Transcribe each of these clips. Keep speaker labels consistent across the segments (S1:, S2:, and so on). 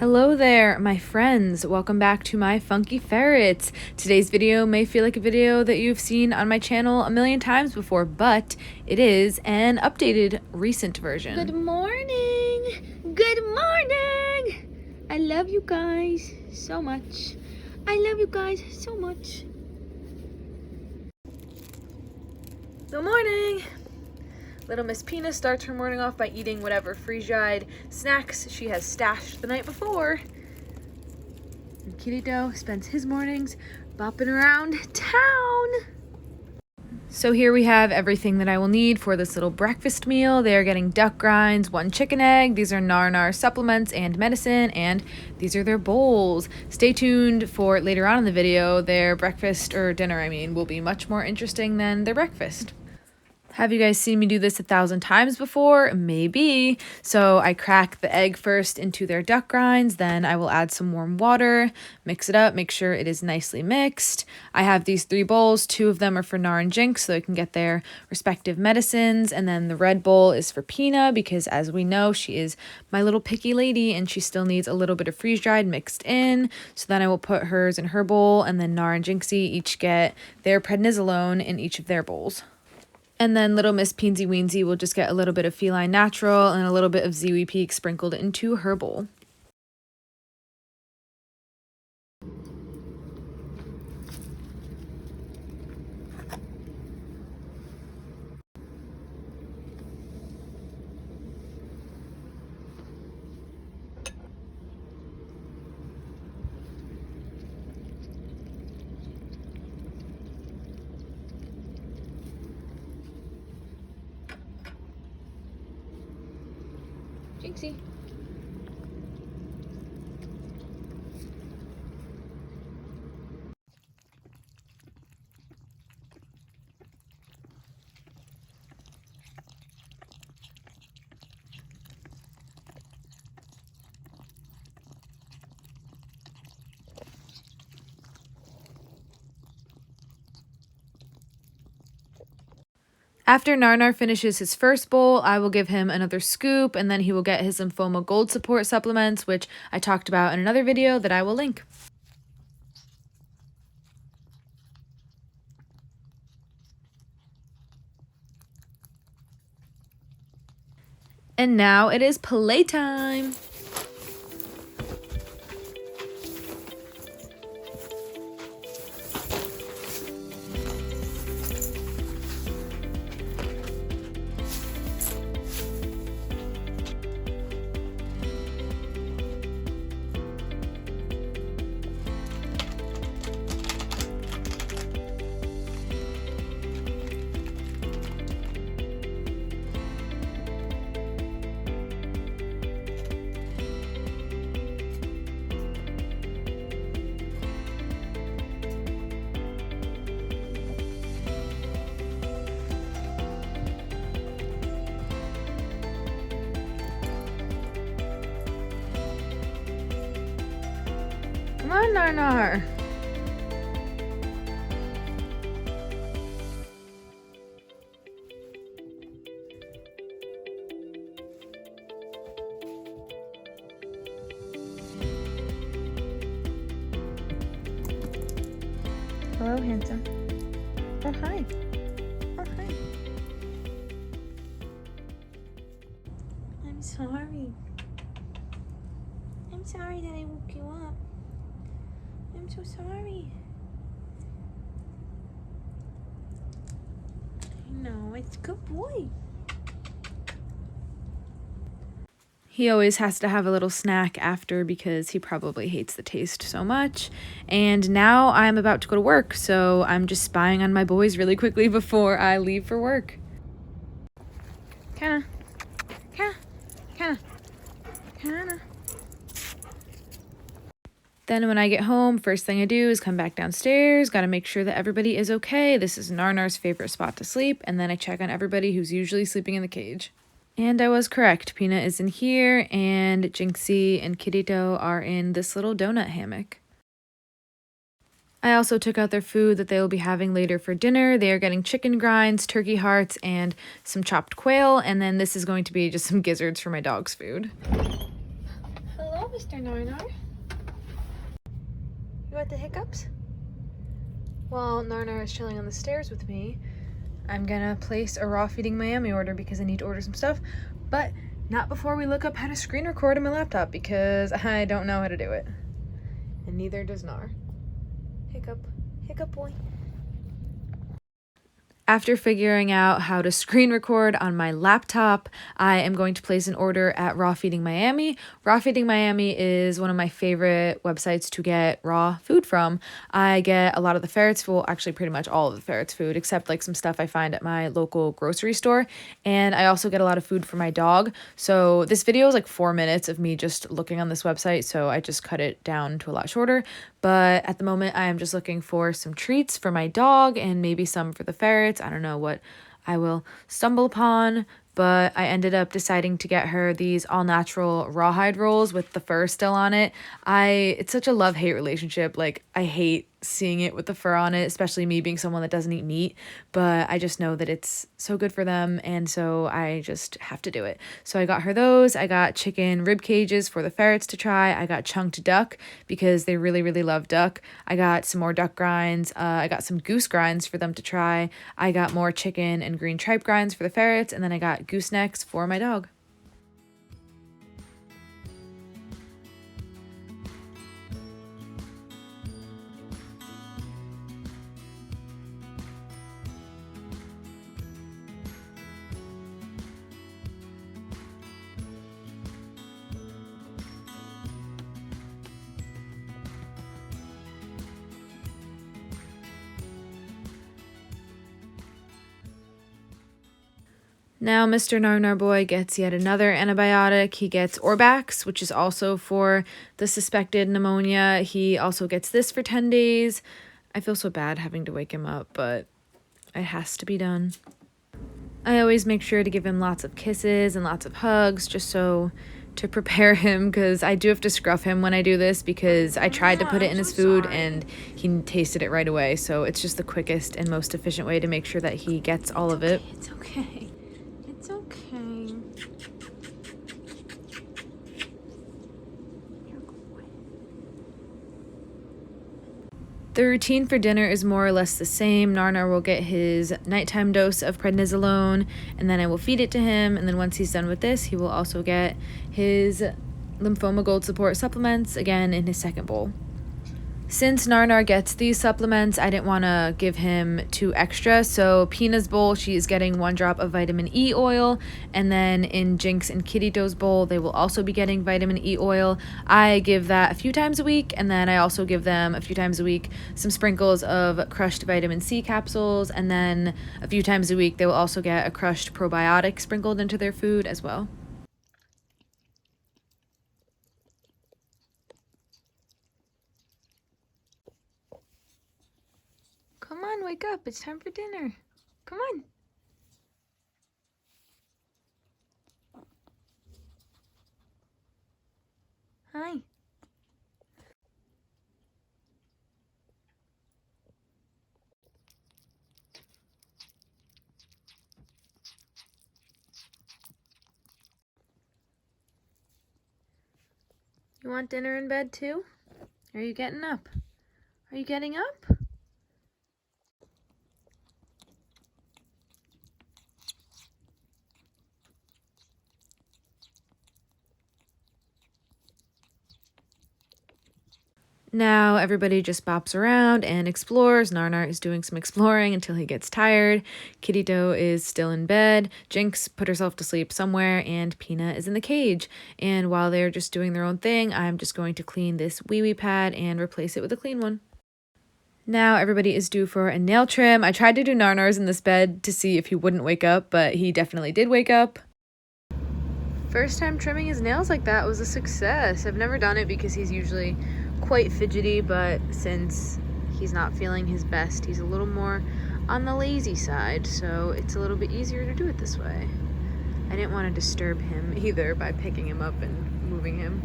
S1: Hello there, my friends. Welcome back to my funky ferrets. Today's video may feel like a video that you've seen on my channel a million times before, but it is an updated, recent version.
S2: Good morning. Good morning. I love you guys so much. I love you guys so much.
S1: Good morning. Little Miss Peanut starts her morning off by eating whatever freeze-dried snacks she has stashed the night before. And Kitty Doe spends his mornings bopping around town. So here we have everything that I will need for this little breakfast meal. They are getting duck grinds, 1 chicken egg. These are Nar supplements and medicine, and these are their bowls. Stay tuned for later on in the video. Their breakfast, or dinner I mean, will be much more interesting than their breakfast. Have you guys seen me do this 1,000 times before? Maybe. So I crack the egg first into their duck grinds, then I will add some warm water, mix it up, make sure it is nicely mixed. I have these 3 bowls. 2 of them are for Nar and Jinx so they can get their respective medicines, and then the red bowl is for Peanut because, as we know, she is my little picky lady and she still needs a little bit of freeze-dried mixed in. So then I will put hers in her bowl, and then Nar and Jinxie each get their prednisolone in each of their bowls. And then little Miss Peensy Weensy will just get a little bit of Feline Natural and a little bit of Ziwi Peak sprinkled into her bowl.
S2: Jinxie.
S1: After Nar finishes his first bowl, I will give him another scoop, and then he will get his Lymphoma Gold Support supplements, which I talked about in another video that I will link. And now it is playtime! Come on, Nar.
S2: Hello, handsome. Oh, hi. Oh, hi. I'm sorry. I'm sorry that I woke you up. I'm so sorry. I know, it's a good boy.
S1: He always has to have a little snack after because he probably hates the taste so much. And now I'm about to go to work, so I'm just spying on my boys really quickly before I leave for work. Kinda. Then when I get home, first thing I do is come back downstairs, gotta make sure that everybody is okay. This is Nar's favorite spot to sleep, and then I check on everybody who's usually sleeping in the cage. And I was correct. Peanut is in here, and Jinxie and Kitty Doe are in this little donut hammock. I also took out their food that they will be having later for dinner. They are getting chicken grinds, turkey hearts, and some chopped quail, and then this is going to be just some gizzards for my dog's food.
S2: Hello?
S1: Mr. Narnar. You want the hiccups? While Narnar is chilling on the stairs with me, I'm gonna place a raw feeding Miami order because I need to order some stuff, but not before we look up how to screen record on my laptop because I don't know how to do it. And neither does Nar. Hiccup. Hiccup boy. After figuring out how to screen record on my laptop, I am going to place an order at Raw Feeding Miami. Raw Feeding Miami is one of my favorite websites to get raw food from. I get a lot of the Ferrets food, actually pretty much all of the Ferrets food, except like some stuff I find at my local grocery store. And I also get a lot of food for my dog. So this video is like 4 minutes of me just looking on this website, so I just cut it down to a lot shorter. But at the moment, I am just looking for some treats for my dog and maybe some for the ferrets. I don't know what I will stumble upon, but I ended up deciding to get her these all-natural rawhide rolls with the fur still on it. It's such a love-hate relationship. Like, I hate seeing it with the fur on it, especially me being someone that doesn't eat meat, but I just know that it's so good for them, and so I just have to do it. So I got her those. I got chicken rib cages for the ferrets to try. I got chunked duck because they really, really love duck. I got some more duck grinds. I got some goose grinds for them to try. I got more chicken and green tripe grinds for the ferrets, and then I got goosenecks for my dog. Now Mr. Narnar boy gets yet another antibiotic. He gets Orbax, which is also for the suspected pneumonia. He also gets this for 10 days. I feel so bad having to wake him up, but it has to be done. I always make sure to give him lots of kisses and lots of hugs just so to prepare him, because I do have to scruff him when I do this because I tried to put it in his food and he tasted it right away. So it's just the quickest and most efficient way to make sure that he gets all of it.
S2: It's okay. It's okay.
S1: The routine for dinner is more or less the same. Narnar will get his nighttime dose of prednisolone, and then I will feed it to him, and then once he's done with this, he will also get his lymphoma gold support supplements, again in his second bowl. Since Narnar gets these supplements, I didn't want to give him 2 extra, so Pina's bowl, she is getting 1 drop of vitamin E oil, and then in Jinx and Kitty Doe's bowl, they will also be getting vitamin E oil. I give that a few times a week, and then I also give them a few times a week some sprinkles of crushed vitamin C capsules, and then a few times a week, they will also get a crushed probiotic sprinkled into their food as well. Come on, wake up. It's time for dinner. Come on. Hi. You want dinner in bed too? Are you getting up? Are you getting up? Now everybody just bops around and explores. Narnar is doing some exploring until he gets tired. Kitty Doe is still in bed. Jinx put herself to sleep somewhere, and Pina is in the cage. And while they're just doing their own thing, I'm just going to clean this wee-wee pad and replace it with a clean one. Now everybody is due for a nail trim. I tried to do Narnar's in this bed to see if he wouldn't wake up, but he definitely did wake up. First time trimming his nails like that was a success. I've never done it because he's usually quite fidgety, but since he's not feeling his best, he's a little more on the lazy side, so it's a little bit easier to do it this way. I didn't want to disturb him either by picking him up and moving him.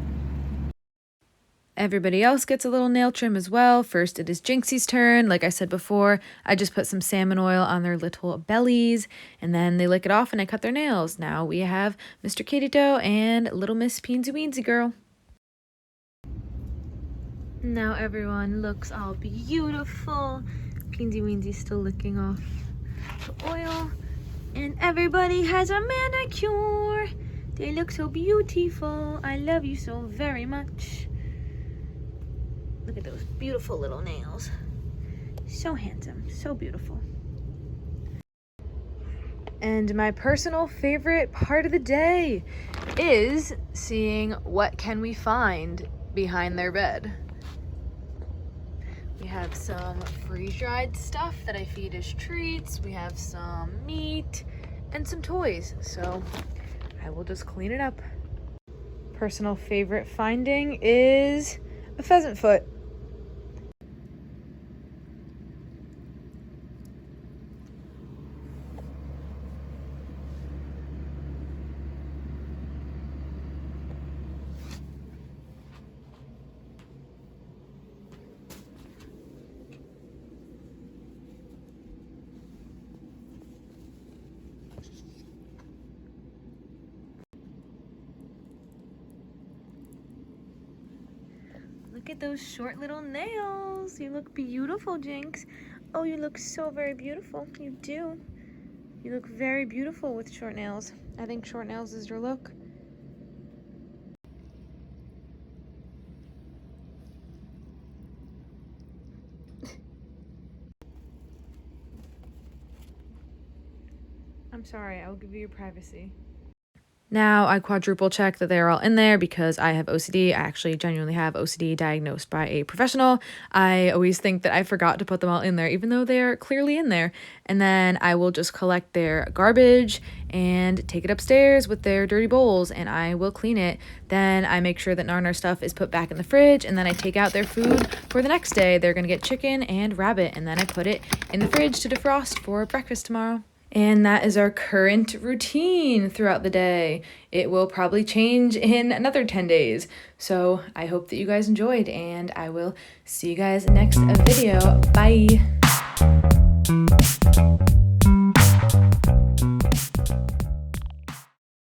S1: Everybody else gets a little nail trim as well. First, it is Jinxie's turn. Like I said before, I just put some salmon oil on their little bellies, and then they lick it off and I cut their nails. Now we have Mr. Kitty Doe and little Miss Peensy Weensy Girl. Now everyone looks all beautiful. Peensy Weensy's still licking off the oil. And everybody has a manicure. They look so beautiful. I love you so very much. Look at those beautiful little nails. So handsome, so beautiful. And my personal favorite part of the day is seeing what can we find behind their bed. We have some freeze-dried stuff that I feed as treats. We have some meat and some toys. So I will just clean it up. Personal favorite finding is a pheasant foot. Look at those short little nails. You look beautiful, Jinx. Oh, you look so very beautiful. You do. You look very beautiful with short nails. I think short nails is your look. I'm sorry, I will give you your privacy. Now I quadruple check that they're all in there because I have OCD. I actually genuinely have OCD diagnosed by a professional. I always think that I forgot to put them all in there, even though they're clearly in there. And then I will just collect their garbage and take it upstairs with their dirty bowls, and I will clean it. Then I make sure that none of our stuff is put back in the fridge, and then I take out their food for the next day. They're gonna get chicken and rabbit, and then I put it in the fridge to defrost for breakfast tomorrow. And that is our current routine throughout the day. It will probably change in another 10 days. So I hope that you guys enjoyed, and I will see you guys next video. Bye.